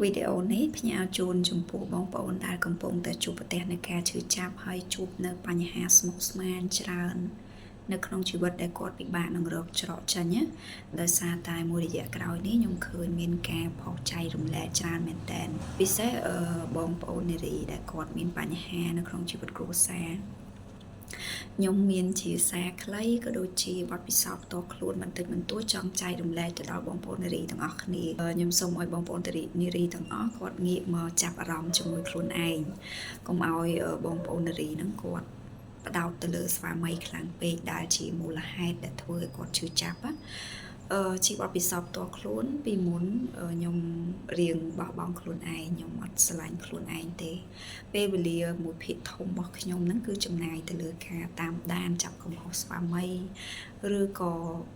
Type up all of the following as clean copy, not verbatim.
វីដេអូនេះផ្ញើជូនចំពោះបងប្អូនដែលកំពុងតែជួបប្រទះនឹងការឈឺចាប់ហើយជួបនៅបញ្ហាស្មុគស្មាញច្រើននៅក្នុងជីវិតដែលគាត់ពិបាកនឹងរកច្រកចេញណាដោយសារតែមួយរយៈក្រោយនេះខ្ញុំឃើញមានការផុសចែករំលែកច្រើនមែនតើពិសេសបងប្អូននារីដែលគាត់មានបញ្ហានៅក្នុងជីវិតគ្រួសារខ្ញុំមានជាសារខ្លីក៏ដូចជាបទពិសោធន៍ផ្ទាល់ខ្លួនបន្តិចបន្តួចចង់ចែករំលែកទៅដល់បងប្អូននារីទាំងអស់គ្នាខ្ញុំសូមឲ្យបងប្អូននារីទាំងអស់គាត់ងាកមកចាប់អារម្មណ៍ជាមួយខ្លួនឯងកុំឲ្យបងប្អូននារីហ្នឹងគាត់ផ្ដោតទៅលើស្វាមីខ្លាំងពេកដែលជាមូលហេតុដែលធ្វើឲ្យគាត់ឈឺចាប់ជីវបពិសោធន៍ផ្ទាល់ខ្លួនពីមុនខ្ញុំរៀងបោះបង់ខ្លួនឯងខ្ញុំអត់ស្រឡាញ់ខ្លួនឯងទេពេលវេលាមួយភាគធំរបស់ខ្ញុំហ្នឹងគឺចំណាយទៅលើការតាមដានចាប់កំហុសស្វាមីឬក៏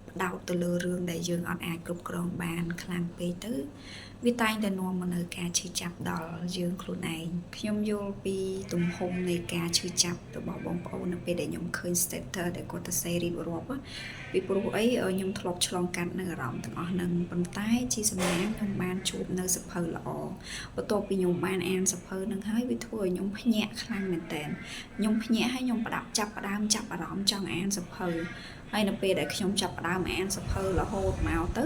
ផ្ដោតទៅលើរឿងដែលយើងអត់អាចគ្រប់គ្រងបានខ្លាំងពេកទៅវាតែងតែនាំមកនៅការឈឺចាប់ដល់យើងខ្លួនឯងខ្ញុំយល់ពីទំហំនៃការឈឺចាប់របស់បងប្អូននៅពេលដែលខ្ញុំឃើញ status ដែលគាត់ទៅសេរីបរាប់ពីព្រោះអីខ្ញុំធ្លាប់ឆ្លងកាត់នៅអារម្មណ៍ទាំងអស់ហ្នឹងប៉ុន្តែជាសំណាងខ្ញុំបានជួបនៅសភៅល្អបន្ទាប់ពីខ្ញុំបានអានសភៅហ្នឹងហើយវាធ្វើឲ្យខ្ញុំភ្ញាក់ខ្លាំងមែនតើខ្ញុំភ្ញាក់ហើយខ្ញុំចាប់ផ្ដើមចាប់អារម្មណ៍ចង់អានសភៅហើយនៅពេលដែលខ្ញុំចាប់ផ្ដើមអានសភៅរហូតមកទៅ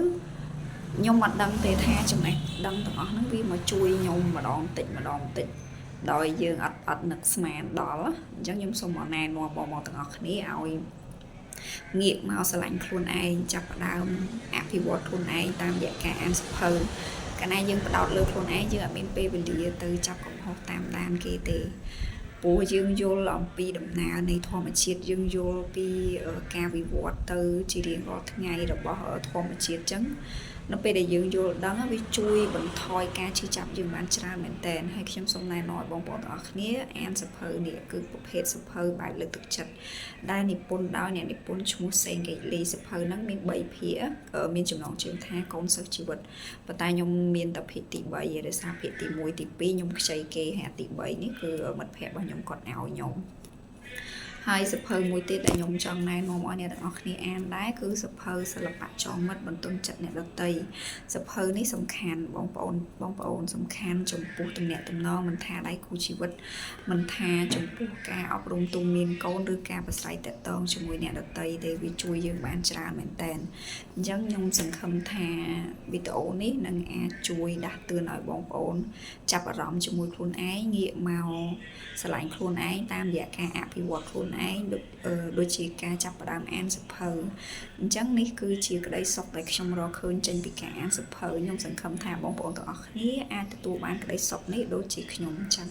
ខ្ញុំអត់ដឹងទេថាចំណេះដឹងទាំងអស់ហ្នឹងវាមកជួយខ្ញុំម្ដងតិចម្ដងតិចដោយយើងអត់នឹកស្មានដល់អញ្ចឹងខ្ញុំសូមណែនាំបងទាំងអស់គ្នាឲ្យងាកមកស្រឡាញ់ខ្លួនឯងចាប់ផ្ដើមអភិវឌ្ឍខ្លួនឯងតាមរយៈការអានសភៅកាលណាយើងផ្ដោតលើខ្លួនឯងយើងអត់មានពេលវេលាទៅចាប់កំហុសតាមដានគេទេព្រោះយើងយល់អំពីដំណើរនៃធម្មជាតិយើងយល់ពីការវិវត្តទៅជារៀងរាល់ថ្ងៃរបស់ធម្មជាតិអញ្ចឹងនៅពេលដែលយើងយល់ដឹងវាជួយបន្ថយការឈឺចាប់យើងបានច្រើនមែនតើហើយខ្ញុំសូមណែនាំឲ្យបងប្អូនទាំងអស់គ្នាអានសភៅនេះគឺប្រភេទសភៅបែបលើកទឹកចិត្តដែលនិពន្ធដោយអ្នកនិពន្ធឈ្មោះសេងកេលីសភៅហ្នឹងមាន3ភាគមានចំណងជើងថាកូនសិស្សជីវិតប៉ុន្តែខ្ញុំមានតែភាគទី3ឯដោយសារភាគទី1ទី2ខ្ញុំខ្ចីគេហើយទី3នេះគឺមិត្តភ័ក្តិរបស់ខ្ញុំគាត់ឲ្យខ្ញុំហើយសភៅមួយទៀតដែលខ្ញុំចង់ណែនាំឲ្យអ្នកទាំងអស់គ្នាអានដែរគឺសភៅសិល្បៈចងមិត្តបន្ទន់ចិត្តអ្នកដទៃសភៅនេះសំខាន់បងប្អូនសំខាន់ចំពោះទំនាក់ទំនងមិនថាដៃគូជីវិតមិនថាចំពោះការអប់រំទូមានកូនឬការប្រស្រ័យទាក់ទងជាមួយអ្នកដទៃទេវាជួយយើងបានច្រើនមែនតើអញ្ចឹងខ្ញុំសង្ឃឹមថាវីដេអូនេះនឹងអាចជួយដាស់តឿនឲ្យបងប្អូនចាប់អារម្មណ៍ជាមួយខ្លួនឯងងាកមកស្រឡាញ់ខ្លួនឯងតាមរយៈការអភិវឌ្ឍខ្លួនឯងដូចជាការចាប់ផ្ដើមអានសភៅអញ្ចឹងនេះគឺជាក្តីសុខដែលខ្ញុំរកឃើញចេញពីការអានសភៅខ្ញុំសង្ឃឹមថាបងប្អូនទាំងអស់គ្នាអាចទទួលបានក្តីសុខនេះដូចជាខ្ញុំអញ្ចឹង